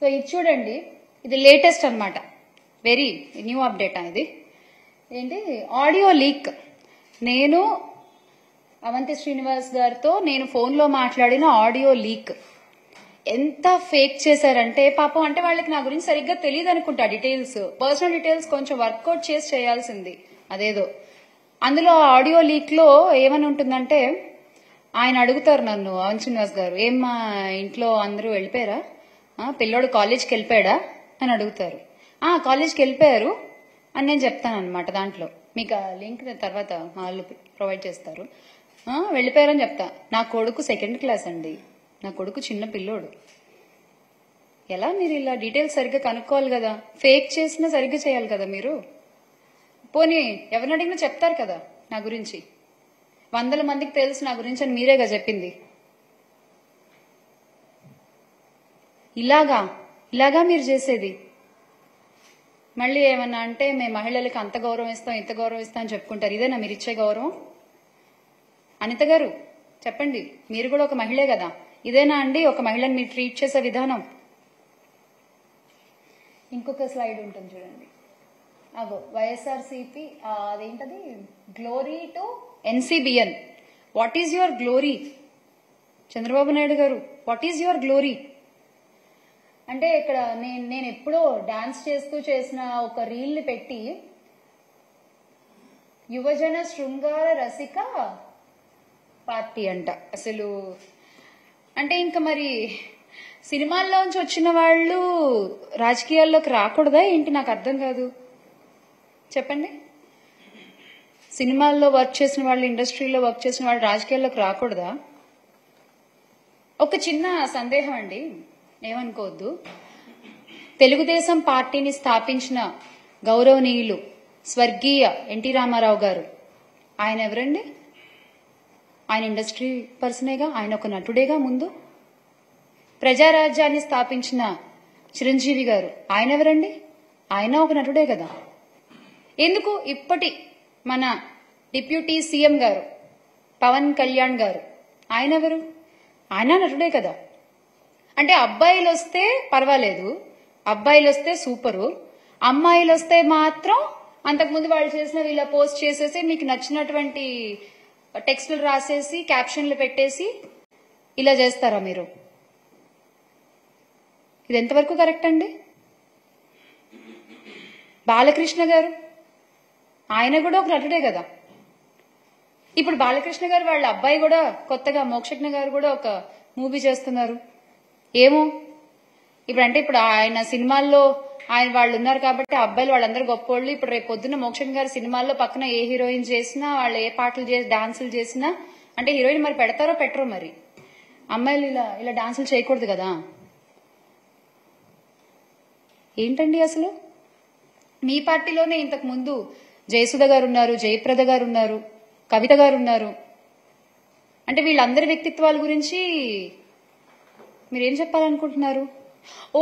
So ఇది చూడండి, ఇది లేటెస్ట్ అన్నమాట, వెరీ న్యూ అప్డేట్ అనేది. ఏంటి ఆడియో లీక్. నేను అవంతి శ్రీనివాస్ గారితో నేను ఫోన్లో మాట్లాడిన ఆడియో లీక్ ఎంత ఫేక్ చేశారంటే పాపం, అంటే వాళ్ళకి నా గురించి సరిగ్గా తెలియదు అనుకుంటా. డీటెయిల్స్, పర్సనల్ డీటెయిల్స్ కొంచెం వర్కౌట్ చేసి చేయాల్సింది అదేదో. అందులో ఆడియో లీక్ లో ఏమని ఉంటుందంటే, ఆయన అడుగుతారు నన్ను, అవంతి శ్రీనివాస్ గారు, ఏం మా ఇంట్లో అందరూ వెళ్ళిపోయారా, పిల్లోడు కాలేజ్కి వెళ్ళిపోయాడా అని అడుగుతారు. కాలేజ్కి వెళ్ళిపోయారు అని నేను చెప్తాను అనమాట. దాంట్లో మీకు ఆ లింక్ తర్వాత వాళ్ళు ప్రొవైడ్ చేస్తారు. వెళ్ళిపోయారని చెప్తా. నా కొడుకు 2nd క్లాస్ అండి, నా కొడుకు చిన్న పిల్లోడు. ఎలా మీరు ఇలా డీటెయిల్స్ సరిగ్గా కనుక్కోవాలి కదా, ఫేక్ చేసినా సరిగ్గా చేయాలి కదా మీరు. పోనీ ఎవరిని అడిగినా చెప్తారు కదా నా గురించి, 100 మందికి తెలుసు నా గురించి అని మీరేగా చెప్పింది. ఇలాగా మీరు చేసేది. మళ్ళీ ఏమన్నా అంటే మేము మహిళలకు అంత గౌరవం ఇస్తాం, ఇంత గౌరవం ఇస్తాం అని చెప్పుకుంటారు. ఇదేనా మీరు ఇచ్చే గౌరవం? అనిత గారు చెప్పండి, మీరు కూడా ఒక మహిళే కదా, ఇదేనా అండి ఒక మహిళని మీరు ట్రీట్ చేసే విధానం? ఇంకొక స్లైడ్ ఉంటుంది చూడండి, అగో వైఎస్ఆర్సీపీ అదేంటది, glory to NCBN. What is your glory? Chandrababu Naidu గారు, వాట్ ఈజ్ యువర్ గ్లోరీ? అంటే ఇక్కడ నేను ఎప్పుడో డాన్స్ చేస్తూ చేసిన ఒక రీల్ ని పెట్టి యువజన శృంగార రసిక పార్టీ అంట. అసలు అంటే ఇంకా మరి సినిమాల్లోంచి వచ్చిన వాళ్ళు రాజకీయాల్లోకి రాకూడదా ఏంటి? నాకు అర్థం కాదు, చెప్పండి. సినిమాల్లో వర్క్ చేసిన వాళ్ళు, ఇండస్ట్రీలో వర్క్ చేసిన వాళ్ళు రాజకీయాల్లోకి రాకూడదా? ఒక చిన్న సందేహం అండి, ఏమనుకోవద్దు. తెలుగుదేశం పార్టీని స్థాపించిన గౌరవనీయులు స్వర్గీయ ఎన్టీ రామారావు గారు, ఆయన ఎవరండి? ఆయన ఇండస్ట్రీ పర్సనేగా, ఆయన ఒక నటుడేగా ముందు. ప్రజారాజ్యాన్ని స్థాపించిన చిరంజీవి గారు, ఆయన ఎవరండి? ఆయన ఒక నటుడే కదా. ఎందుకు ఇప్పటి మన డిప్యూటీ సీఎం గారు పవన్ కళ్యాణ్ గారు, ఆయన ఎవరు? ఆయన నటుడే కదా. అంటే అబ్బాయిలు వస్తే పర్వాలేదు, అబ్బాయిలు వస్తే సూపరు, అమ్మాయిలు వస్తే మాత్రం అంతకుముందు వాళ్ళు చేసినవి ఇలా పోస్ట్ చేసేసి మీకు నచ్చినటువంటి టెక్స్టులు రాసేసి క్యాప్షన్లు పెట్టేసి ఇలా చేస్తారా మీరు? ఇది ఎంతవరకు కరెక్ట్ అండి? బాలకృష్ణ గారు, ఆయన కూడా ఒక నటుడే కదా. ఇప్పుడు బాలకృష్ణ గారు వాళ్ళ అబ్బాయి కూడా కొత్తగా మోక్షజ్ఞ గారు కూడా ఒక మూవీ చేస్తున్నారు. ఏమో ఇప్పుడు అంటే ఇప్పుడు ఆయన సినిమాల్లో ఆయన వాళ్ళు ఉన్నారు కాబట్టి అబ్బాయిలు వాళ్ళందరూ గొప్పోళ్ళు. ఇప్పుడు రేపు పొద్దున్న మోక్షజ్ఞ గారి సినిమాల్లో పక్కన ఏ హీరోయిన్ చేసినా, వాళ్ళు ఏ పాటలు చేసి డాన్సులు చేసినా, అంటే హీరోయిన్ మరి పెడతారో పెట్టరో, మరి అమ్మాయిలు ఇలా డాన్సులు చేయకూడదు కదా. ఏంటండి అసలు? మీ పార్టీలోనే ఇంతకు ముందు జయసుధ గారు ఉన్నారు, జయప్రద గారు ఉన్నారు, కవిత గారు ఉన్నారు. అంటే వీళ్ళందరి వ్యక్తిత్వాల గురించి మీరేం చెప్పాలనుకుంటున్నారు?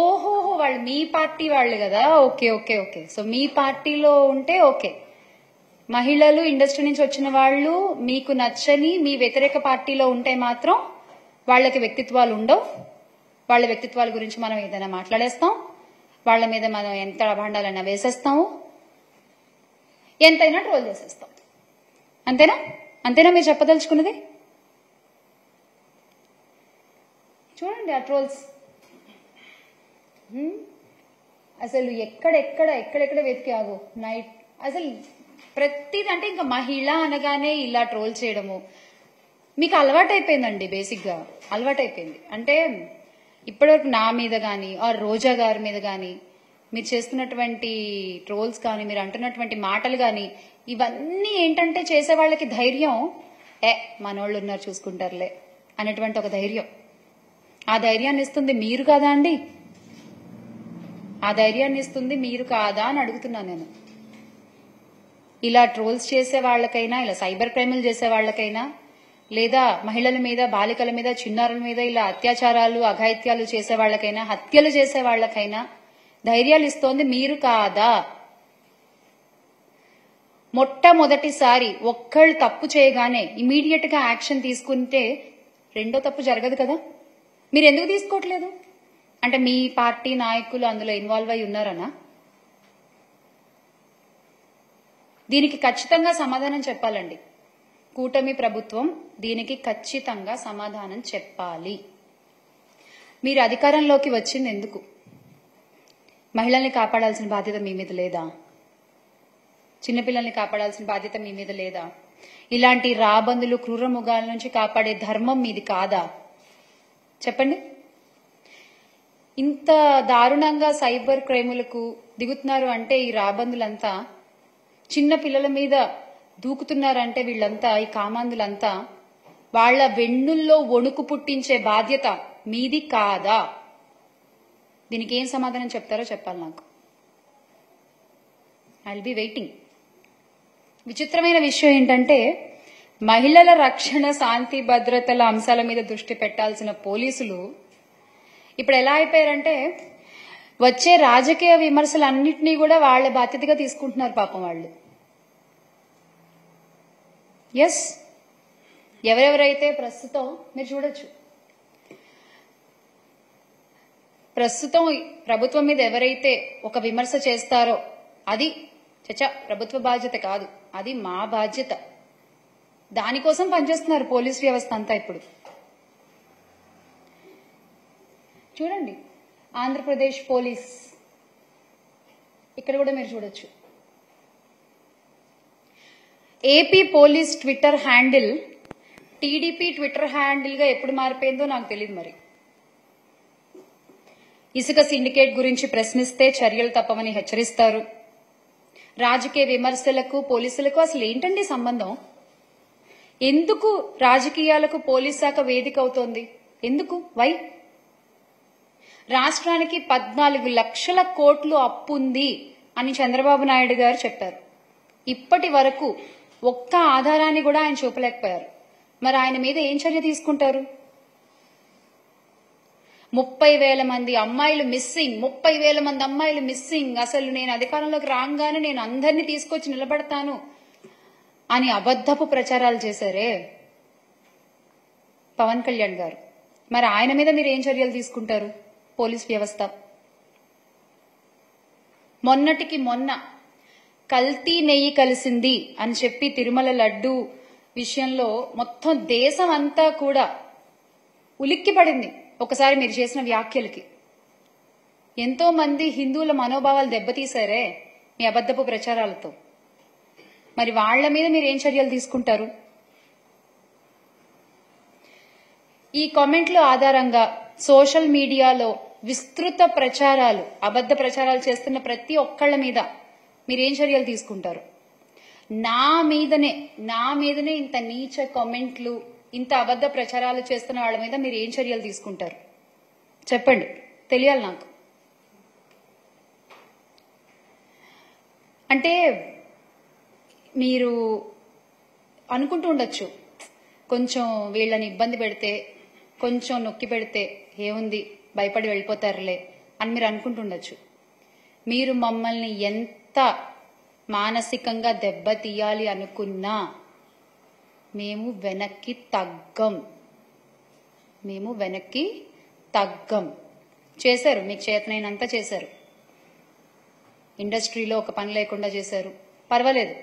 ఓహోహో, వాళ్ళు మీ పార్టీ వాళ్ళు కదా. Okay okay okay. సో మీ పార్టీలో ఉంటే ఓకే. మహిళలు, ఇండస్ట్రీ నుంచి వచ్చిన వాళ్ళు మీకు నచ్చని మీ వ్యతిరేక పార్టీలో ఉంటే మాత్రం వాళ్ళకి వ్యక్తిత్వాలు ఉండవు. వాళ్ళ వ్యక్తిత్వాల గురించి మనం ఏదైనా మాట్లాడేస్తాం, వాళ్ళ మీద మనం ఎంత అభాండాలైనా వేసేస్తాము, ఎంతైనా ట్రోల్ చేసేస్తాం. అంతేనా మీరు చెప్పదలుచుకున్నది? చూడండి ఆ ట్రోల్స్. అసలు ఎక్కడెక్కడ వెతికి ఆగు నైట్. అసలు ప్రతిది అంటే ఇంకా మహిళ అనగానే ఇలా ట్రోల్ చేయడము మీకు అలవాటైపోయిందండి. బేసిక్గా అలవాటైపోయింది. అంటే ఇప్పటివరకు నా మీద కానీ ఆర్ రోజా గారి మీద కానీ మీరు చేస్తున్నటువంటి ట్రోల్స్ కానీ, మీరు అంటున్నటువంటి మాటలు కానీ, ఇవన్నీ ఏంటంటే చేసే వాళ్ళకి ధైర్యం, మనోళ్ళు ఉన్నారు చూసుకుంటారులే అనేటువంటి ఒక ధైర్యం. ఆ ధైర్యాన్ని ఇస్తుంది మీరు కాదా అండి? ఆ ధైర్యాన్ని ఇస్తుంది మీరు కాదా అని అడుగుతున్నాను నేను. ఇలా ట్రోల్స్ చేసే వాళ్ళకైనా, ఇలా సైబర్ క్రైములు చేసే వాళ్ళకైనా, లేదా మహిళల మీద, బాలికల మీద, చిన్నారుల మీద ఇలా అత్యాచారాలు, అఘాయిత్యాలు చేసే వాళ్ళకైనా, హత్యలు చేసే వాళ్ళకైనా ధైర్యాలు ఇస్తోంది మీరు కాదా? మొట్టమొదటిసారి ఒక్కళ్ళు తప్పు చేయగానే ఇమీడియట్ గా యాక్షన్ తీసుకుంటే రెండో తప్పు జరగదు కదా. మీరు ఎందుకు తీసుకోవట్లేదు? అంటే మీ పార్టీ నాయకులు అందులో ఇన్వాల్వ్ అయి ఉన్నారనా? దీనికి ఖచ్చితంగా సమాధానం చెప్పాలండి. కూటమి ప్రభుత్వం దీనికి ఖచ్చితంగా సమాధానం చెప్పాలి. మీరు అధికారంలోకి వచ్చింది ఎందుకు? మహిళల్ని కాపాడాల్సిన బాధ్యత మీ మీద లేదా? చిన్నపిల్లల్ని కాపాడాల్సిన బాధ్యత మీ మీద లేదా? ఇలాంటి రాబందులు క్రూరముగాల నుంచి కాపాడే ధర్మం మీది కాదా? చెప్పండి. ఇంత దారుణంగా సైబర్ క్రైములకు దిగుతున్నారు అంటే ఈ రాబందులంతా, చిన్న పిల్లల మీద దూకుతున్నారంటే వీళ్ళంతా, ఈ కామాంధులంతా, వాళ్ల వెన్నుల్లో వణుకు పుట్టించే బాధ్యత మీది కాదా? దీనికి ఏం సమాధానం చెప్తారో చెప్పాలి నాకు. I will be waiting. విచిత్రమైన విషయం ఏంటంటే, మహిళల రక్షణ, శాంతి భద్రతల అంశాల మీద దృష్టి పెట్టాల్సిన పోలీసులు ఇప్పుడు ఎలా అయిపోయారంటే, వచ్చే రాజకీయ విమర్శలన్నింటినీ కూడా వాళ్ల బాధ్యతగా తీసుకుంటున్నారు పాపం వాళ్ళు. ఎస్, ఎవరెవరైతే ప్రస్తుతం మీరు చూడొచ్చు, ప్రస్తుతం ప్రభుత్వం మీద ఎవరైతే ఒక విమర్శ చేస్తారో అది చచ్చా ప్రభుత్వ బాధ్యత కాదు, అది మా బాధ్యత. దానికోసం పనిచేస్తున్నారు పోలీస్ వ్యవస్థ అంతా. ఇప్పుడు చూడండి, ఆంధ్రప్రదేశ్ పోలీస్ ఇక్కడ కూడా మీరు చూడొచ్చు. AP police Twitter handle TDP Twitter handle గా ఎప్పుడు మారిపోయిందో నాకు తెలియదు. మరి ఇసుక సిండికేట్ గురించి ప్రశ్నిస్తే చర్యలు తప్పవని హెచ్చరిస్తారు. రాజకీయ విమర్శలకు పోలీసులకు అసలు ఏంటండి సంబంధం? ఎందుకు రాజకీయాలకు పోలీస్ శాఖ వేదిక అవుతోంది? ఎందుకు? వై? రాష్ట్రానికి 14 లక్షల కోట్లు అప్పు ఉంది అని చంద్రబాబు నాయుడు గారు చెప్పారు. ఇప్పటి వరకు ఒక్క ఆధారాన్ని కూడా ఆయన చూపలేకపోయారు. మరి ఆయన మీద ఏం చర్య తీసుకుంటారు? 30,000 మంది అమ్మాయిలు మిస్సింగ్, 30,000 మంది అమ్మాయిలు మిస్సింగ్. అసలు నేను అధికారంలోకి రాగానే నేను అందరినీ తీసుకొచ్చి నిలబడతాను అని అబద్ధపు ప్రచారాలు చేశారే పవన్ కళ్యాణ్ గారు. మరి ఆయన మీద మీరు ఏం చర్యలు తీసుకుంటారు? పోలీస్ వ్యవస్థ మొన్నటికి మొన్న కల్తీ నెయ్యి కలిసింది అని చెప్పి తిరుమల లడ్డు విషయంలో మొత్తం దేశం అంతా కూడా ఉలిక్కి పడింది ఒకసారి మీరు చేసిన వ్యాఖ్యలకి. ఎంతో మంది హిందువుల మనోభావాలు దెబ్బతీశారే మీ అబద్ధపు ప్రచారాలతో. మరి వాళ్ల మీద మీరు ఏం చర్యలు తీసుకుంటారు? ఈ కామెంట్ల ఆధారంగా సోషల్ మీడియాలో విస్తృత ప్రచారాలు, అబద్ధ ప్రచారాలు చేస్తున్న ప్రతి ఒక్కళ్ల మీద మీరేం చర్యలు తీసుకుంటారు? నా మీదనే ఇంత నీచ కామెంట్లు, ఇంత అబద్ధ ప్రచారాలు చేస్తున్న వాళ్ళ మీద మీరు ఏం చర్యలు తీసుకుంటారు? చెప్పండి, తెలియాలి నాకు. అంటే మీరు అనుకుంటూ ఉండొచ్చు, కొంచెం వీళ్ళని ఇబ్బంది పెడితే, కొంచెం నొక్కి పెడితే ఏముంది, భయపడి వెళ్ళిపోతారులే అని మీరు అనుకుంటుండొచ్చు. మీరు మమ్మల్ని ఎంత మానసికంగా దెబ్బతీయాలి అనుకున్నా మేము వెనక్కి తగ్గం. చేశారు, మీకు చేతనైనంత చేశారు. ఇండస్ట్రీలో ఒక పని లేకుండా చేశారు, పర్వాలేదు,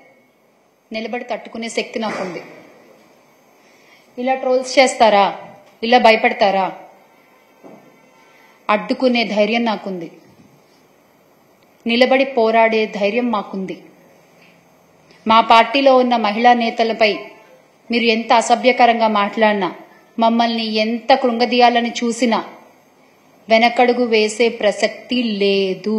నిలబడి తట్టుకునే శక్తి నాకుంది. ఇలా ట్రోల్స్ చేస్తారా, ఇలా భయపడతారా, అడ్డుకునే ధైర్యం నాకుంది, నిలబడి పోరాడే ధైర్యం మాకుంది. మా పార్టీలో ఉన్న మహిళా నేతలపై మీరు ఎంత అసభ్యకరంగా మాట్లాడినా, మమ్మల్ని ఎంత కృంగదీయాలని చూసినా వెనకడుగు వేసే ప్రసక్తి లేదు.